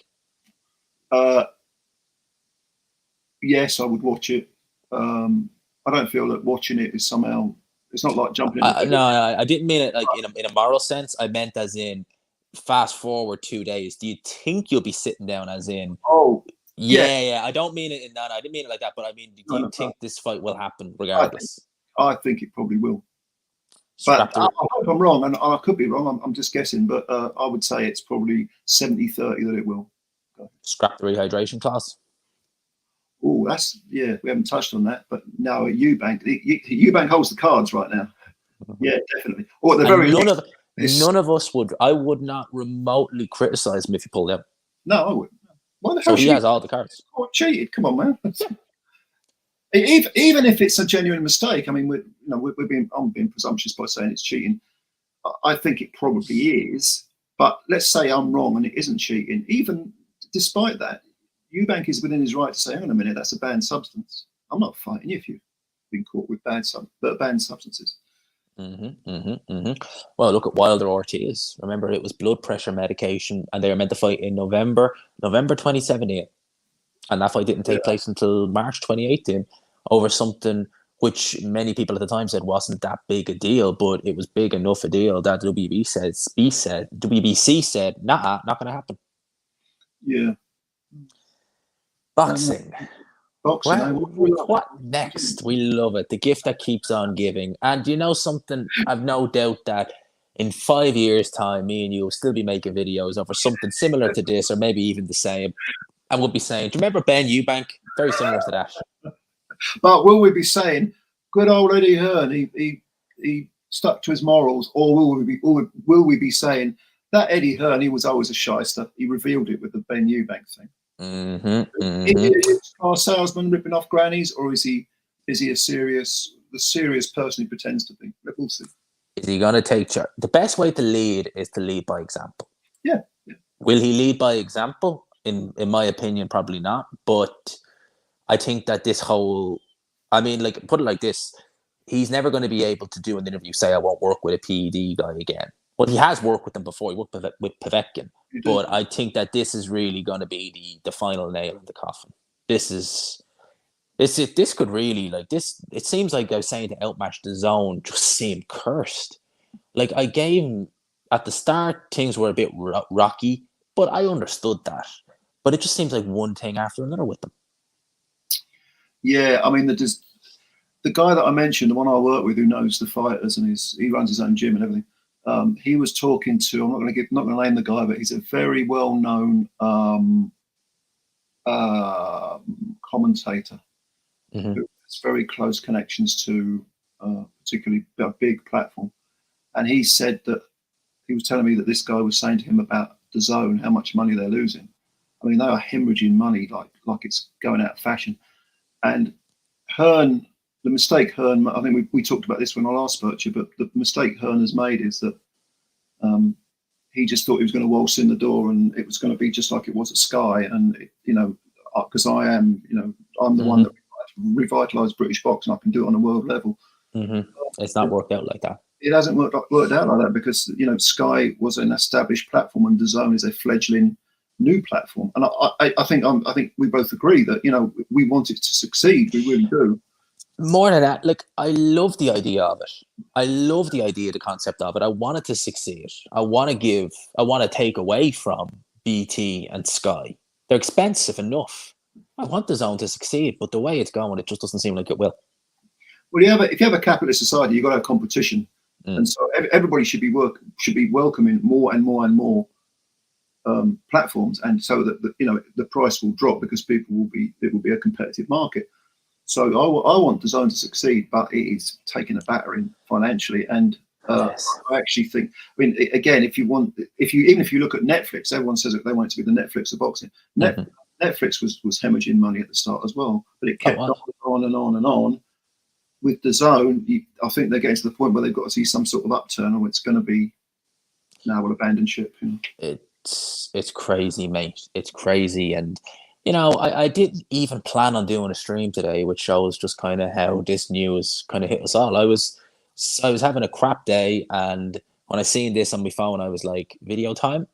Yes, I would watch it. I don't feel that watching it is somehow. It's not like jumping in. No, I didn't mean it like in a moral sense. I meant as in fast forward 2 days. Do you think you'll be sitting down as in? Oh, yeah. I don't mean it in that. I didn't mean it like that. But I mean, do you think this fight will happen regardless? I think it probably will. But I hope I'm wrong, and I could be wrong. I'm just guessing, but I would say it's probably 70-30 that it will. Scrap the rehydration clause. Oh, we haven't touched on that, but no, Eubank. Eubank holds the cards right now. Yeah, definitely. Or at the very none of us would. I would not remotely criticize him if he pulled out. No, I wouldn't. Why the hell? So he has all the cards. Oh, cheated! Come on, man. Even if it's a genuine mistake, I mean, I'm being presumptuous by saying it's cheating. I think it probably is, but let's say I'm wrong and it isn't cheating. Even despite that, Eubank is within his right to say, "Hang on a minute, that's a banned substance. I'm not fighting you if you've been caught with banned substances." Well, look at Wilder Ortiz. Remember, it was blood pressure medication, and they were meant to fight in November 2017. And that fight didn't take place until March 2018 over something which many people at the time said wasn't that big a deal, but it was big enough a deal that WBC said, nah, not going to happen. Yeah. Boxing. What next? We love it. The gift that keeps on giving. And you know something? I've no doubt that in 5 years' time, me and you will still be making videos over something similar to this, or maybe even the same. And we'll be saying, do you remember Ben Eubank? Very similar to that. But will we be saying, good old Eddie Hearn, he stuck to his morals, or will we be saying that Eddie Hearn, he was always a shyster. He revealed it with the Ben Eubank thing. Is he a car salesman ripping off grannies, or is he the serious person he pretends to be? We'll see. Is he going to take charge? The best way to lead is to lead by example. Yeah. Will he lead by example? In my opinion, probably not. But I think that put it like this, he's never going to be able to do an interview, say, I won't work with a PED guy again. Well, he has worked with them before. He worked with Povetkin. But I think that this is really going to be the final nail in the coffin. This could really, it seems like I was saying to Outmatch the Zone just seemed cursed. Like, I gave him, at the start, things were a bit rocky, but I understood that. But it just seems like one thing after another with them. Yeah, I mean, the guy that I mentioned, the one I work with who knows the fighters and he runs his own gym and everything, he was talking to, I'm not going to name the guy, but he's a very well-known commentator who has very close connections to particularly a big platform. And he said that, he was telling me that this guy was saying to him about the Zone, how much money they're losing. I mean, they are hemorrhaging money like it's going out of fashion. And Hearn, the mistake Hearn, I think we talked about this when I last spoke to you, but the mistake Hearn has made is that he just thought he was going to waltz in the door and it was going to be just like it was at Sky. And because I'm the one that revitalised British boxing, I can do it on a world level. It's not worked out like that. It hasn't worked out like that because Sky was an established platform and DAZN is a fledgling new platform. And I think we both agree that we want it to succeed. We really do. More than that, like, I love the idea of it. I love the idea, the concept of it. I want it to succeed. I want to take away from BT and Sky. They're expensive enough. I want DAZN to succeed, but the way it's going, it just doesn't seem like it will. Well, if you have a capitalist society, you've got to have competition. And so everybody should be welcoming more and more and more platforms, and so that the price will drop because it will be a competitive market. So I want DAZN to succeed, but it is taking a battering financially. And Yes. I actually think, again, if you look at Netflix, everyone says that they want it to be the Netflix of boxing. Netflix was hemorrhaging money at the start as well, but it kept on and on and on. With DAZN, I think they're getting to the point where they've got to see some sort of upturn, or it's going to be now we'll abandon ship. It's crazy, mate. It's crazy. And I didn't even plan on doing a stream today, which shows just kind of how this news kind of hit us all. I was having a crap day, and when I seen this on my phone, I was like, video time.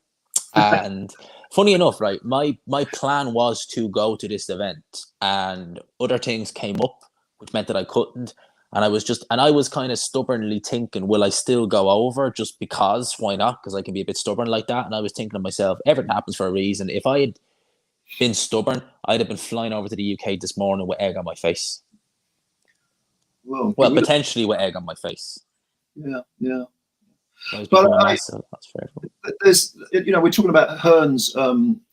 And funny enough, right, my plan was to go to this event, and other things came up, which meant that I couldn't. And I was kind of stubbornly thinking, will I still go over just because? Why not? Because I can be a bit stubborn like that. And I was thinking to myself, everything happens for a reason. If I had been stubborn, I'd have been flying over to the UK this morning with egg on my face. Well, potentially with egg on my face. Yeah. But there's, we're talking about Hearn's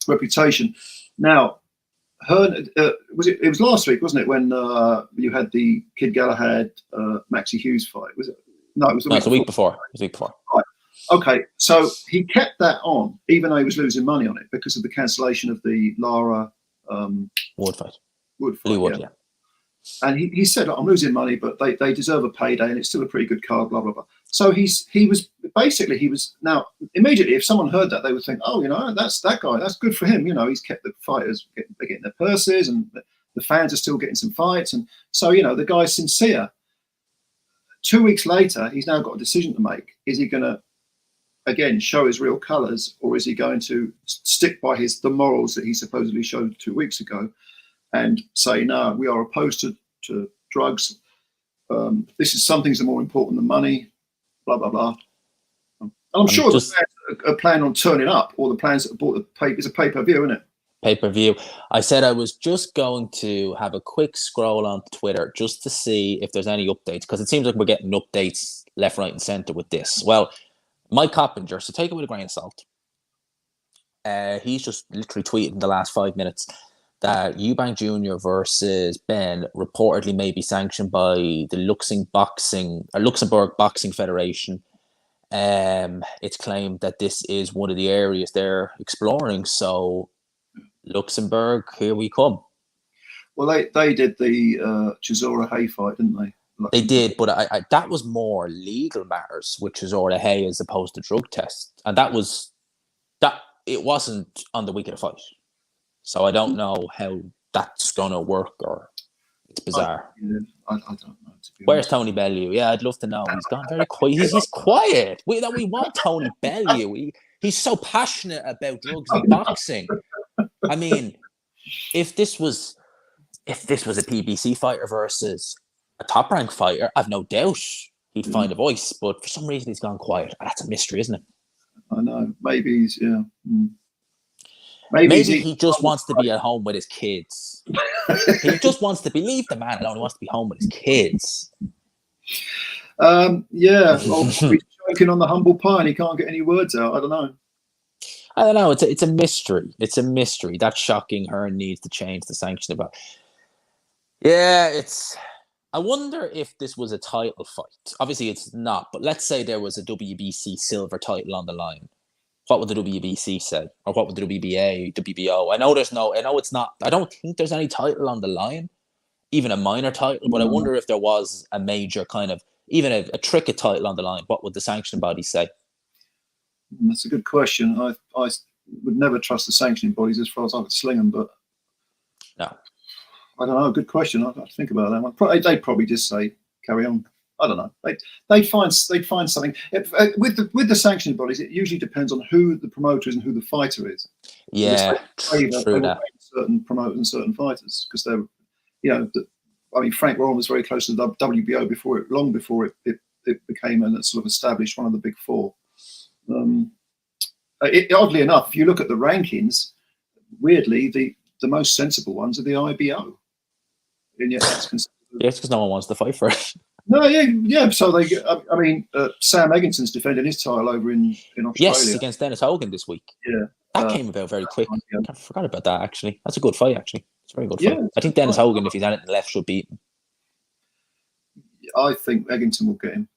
reputation. Now, Hearn, it was last week, wasn't it, when you had the Kid Galahad Maxie Hughes fight? Was it? No, it was the week before. It was the week before. Right. Okay, so he kept that on, even though he was losing money on it because of the cancellation of the Lara Wood fight. Yeah. And he said, I'm losing money, but they deserve a payday, and it's still a pretty good card, blah, blah, blah. So he was now, immediately, if someone heard that, they would think, oh, that's that guy, that's good for him. He's kept the fighters, they're getting their purses, and the fans are still getting some fights. And so, the guy's sincere. 2 weeks later, he's now got a decision to make. Is he going to, again, show his real colours, or is he going to stick by the morals that he supposedly showed 2 weeks ago and say, no, we are opposed to drugs. This is some things are more important than money, blah, blah, blah. And I'm sure the fans are planning on turning up, or the plans that bought the paper. It's a pay-per-view, isn't it? Pay-per-view. I said I was just going to have a quick scroll on Twitter just to see if there's any updates, because it seems like we're getting updates left, right, and centre with this. Well, Mike Coppinger, so take it with a grain of salt. He's just literally tweeted in the last 5 minutes that Eubank Jr. versus Benn reportedly may be sanctioned by the Luxembourg Boxing Federation. It's claimed that this is one of the areas they're exploring. So, Luxembourg, here we come. Well, they did the Chisora Hay fight, didn't they? They did, but I that was more legal matters with Chisora Hay as opposed to drug tests, and it wasn't on the week of the fight. So I don't know how that's going to work, or it's bizarre. I don't know. Where's Tony Bellew? Yeah, I'd love to know. He's gone very quiet. He's quiet. We want Tony Bellew. He's so passionate about drugs and boxing. I mean, if this was a PBC fighter versus a top-ranked fighter, I've no doubt he'd find a voice. But for some reason, he's gone quiet. That's a mystery, isn't it? I know. Maybe he's, yeah. Maybe he just wants to be at home with his kids. He just wants to leave the man alone. He wants to be home with his kids. Yeah. Well, he's choking on the humble pie and he can't get any words out. I don't know. It's a mystery. It's a mystery. That's shocking. Hearn needs to change the sanction about. Yeah, I wonder if this was a title fight. Obviously, it's not. But let's say there was a WBC silver title on the line. What would the WBC say? Or what would the WBA, WBO? I know it's not. I don't think there's any title on the line, even a minor title. But I wonder if there was a major kind of, even a tricket title on the line. What would the sanction body say? That's a good question. I would never trust the sanctioning bodies as far as I could sling them, but No. I don't know. Good question. I'd have to think about that one. They'd probably just say carry on. I don't know. They'd find something. With the sanctioning bodies, it usually depends on who the promoter is and who the fighter is. Yeah, true that. Certain promoters and certain fighters, because they're, I mean, Frank Warren was very close to the WBO long before it became a sort of established one of the big four. Oddly enough, if you look at the rankings, weirdly, the most sensible ones are the IBO. And yet that's considered. Yes, because no one wants to fight for it. No, yeah. So I mean, Sam Egginton's defending his title over in Australia. Yes, against Dennis Hogan this week. Yeah, that came about very quick. I forgot about that. Actually, that's a good fight. Actually, it's a very good fight. I think Dennis Hogan, if he's at it in the left, should beat him. I think Egginton will get him.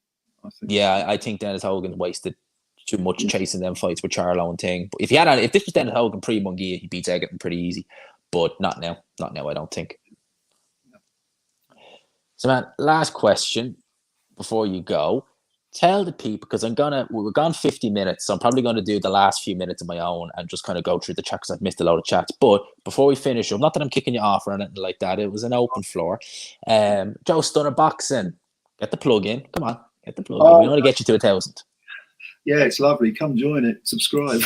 I think Dennis Hogan wasted too much chasing them fights with Charlo and Ting. But if this was Dennis Hogan pre-Munguia, he beats Egginton pretty easy. But not now. Not now, I don't think. So, man, last question before you go. Tell the people, because we're gone 50 minutes, so I'm probably going to do the last few minutes of my own and just kind of go through the chat because I've missed a lot of chats. But before we finish up, not that I'm kicking you off or anything like that, it was an open floor. Joe Stunner Boxing, get the plug in. Come on, get the plug in. We want to get you to 1,000. Yeah, it's lovely. Come join it. Subscribe.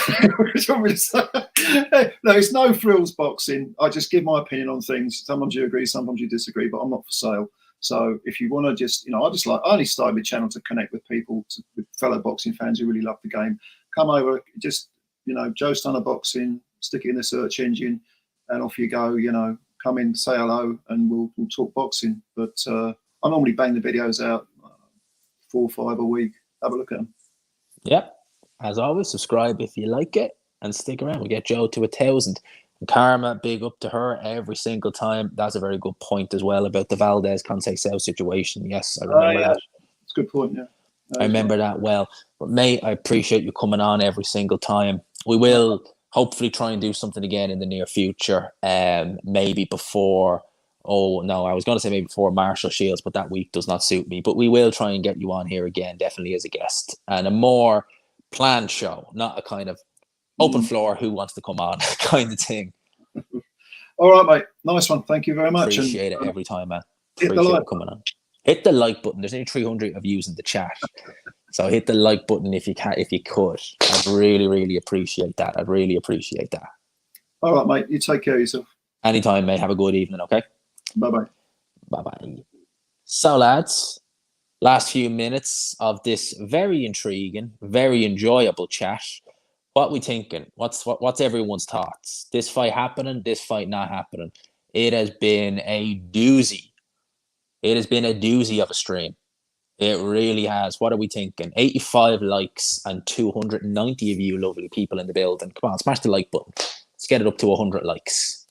No, it's no frills boxing. I just give my opinion on things. Sometimes you agree, sometimes you disagree, but I'm not for sale. So if you want to just, I only started my channel to connect with people, with fellow boxing fans who really love the game. Come over, just, Joe Stunner Boxing, stick it in the search engine, and off you go. Come in, say hello, and we'll talk boxing. But I normally bang the videos out 4 or 5 a week. Have a look at them. Yep. As always, subscribe if you like it, and stick around. We get Joe to 1,000. Karma, big up to her every single time. That's a very good point as well about the Valdez Conceição situation. Yes, I remember that. It's a good point, yeah. I remember that well. But mate, I appreciate you coming on every single time. We will hopefully try and do something again in the near future. Maybe before, I was going to say maybe before Marshall Shields, but that week does not suit me. But we will try and get you on here again, definitely as a guest. And a more planned show, not a kind of open floor, who wants to come on kind of thing. All right, mate. Nice one. Thank you very much. Appreciate it every time, man. Hit the like coming on. Hit the like button. There's only 300 of yous in the chat. So hit the like button if you could. I'd really, really appreciate that. All right, mate. You take care of yourself. Anytime, mate. Have a good evening, okay? Bye-bye. Bye-bye. So, lads, last few minutes of this very intriguing, very enjoyable chat. What we thinking? What's everyone's thoughts? This fight happening? This fight not happening? It has been a doozy. It has been a doozy of a stream. It really has. What are we thinking? 85 likes and 290 of you lovely people in the building. Come on, smash the like button. Let's get it up to 100 likes.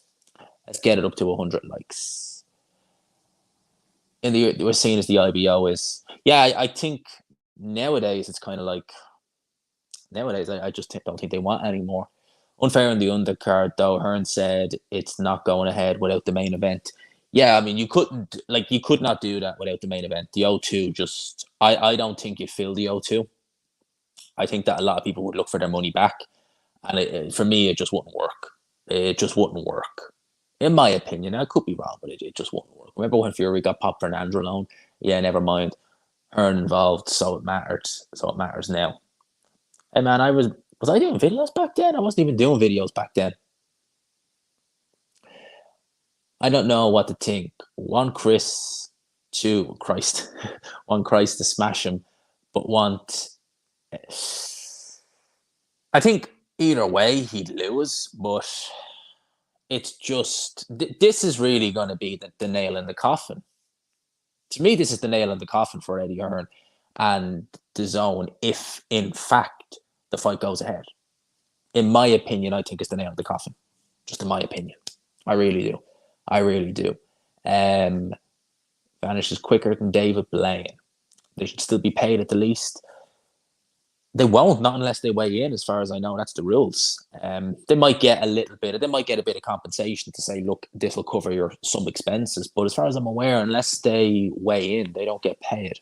We're seeing as the IBO is. Yeah, I think nowadays it's kind of like. Nowadays, I just don't think they want any more. Unfair on the undercard, though. Hearn said it's not going ahead without the main event. Yeah, I mean, you could not do that without the main event. The O2 just, I don't think you fill the O2. I think that a lot of people would look for their money back. And for me, it just wouldn't work. In my opinion. I could be wrong, but it just wouldn't work. Remember when Fury got popped for an Androlone? Yeah, never mind. Hearn involved, so it mattered. So it matters now. Hey man, was I doing videos back then? I wasn't even doing videos back then. I don't know what to think. One Christ to smash him, but I think either way he'd lose, but it's just this is really going to be the nail in the coffin. To me, this is the nail in the coffin for Eddie Hearn and the zone, if in fact the fight goes ahead. In my opinion, I think it's the nail in the coffin. Just in my opinion. I really do. Vanishes quicker than David Blaine. They should still be paid at the least. They won't, not unless they weigh in, as far as I know. That's the rules. They might get a bit of compensation to say, look, this will cover some expenses. But as far as I'm aware, unless they weigh in, they don't get paid.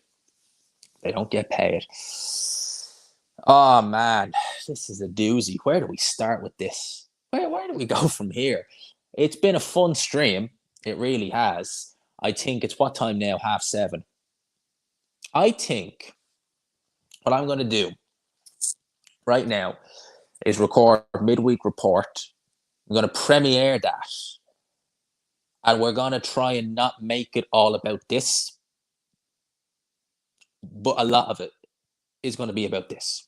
Oh man, this is a doozy. Where do we start with this? Where do we go from here? It's been a fun stream. It really has. I think it's what time now? 7:30. I think what I'm going to do right now is record a midweek report. I'm going to premiere that. And we're going to try and not make it all about this. But a lot of it is going to be about this.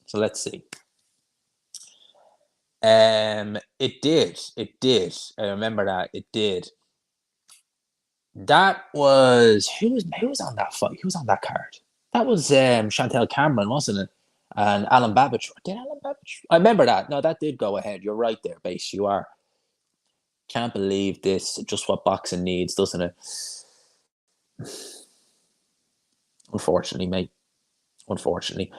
So let's see. It did. I remember that. It did. That was who was on that fight? Who was on that card? That was Chantel Cameron, wasn't it? And Alan Babbage. Did Alan Babbage? I remember that. No, that did go ahead. You're right there, base. You are. Can't believe this. Just what boxing needs, doesn't it? Unfortunately, mate. Unfortunately.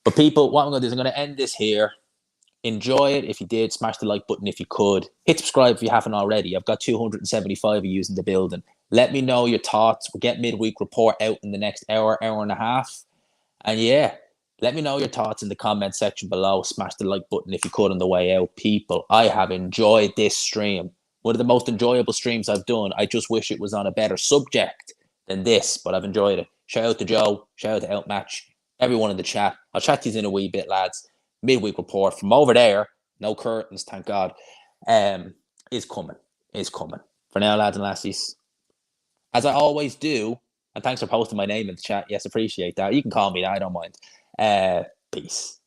But people, what I'm going to do is I'm going to end this here. Enjoy it if you did. Smash the like button if you could. Hit subscribe if you haven't already. I've got 275 of you in the building. Let me know your thoughts. We'll get midweek report out in the next hour and a half. And yeah, let me know your thoughts in the comment section below. Smash the like button if you could on the way out. People, I have enjoyed this stream. One of the most enjoyable streams I've done. I just wish it was on a better subject than this, but I've enjoyed it. Shout out to Joe. Shout out to Outmatch. Everyone in the chat. I'll chat to you in a wee bit, lads. Midweek report from over there. No curtains, thank God. Is coming. For now, lads and lassies. As I always do, and thanks for posting my name in the chat. Yes, appreciate that. You can call me that. I don't mind. Peace.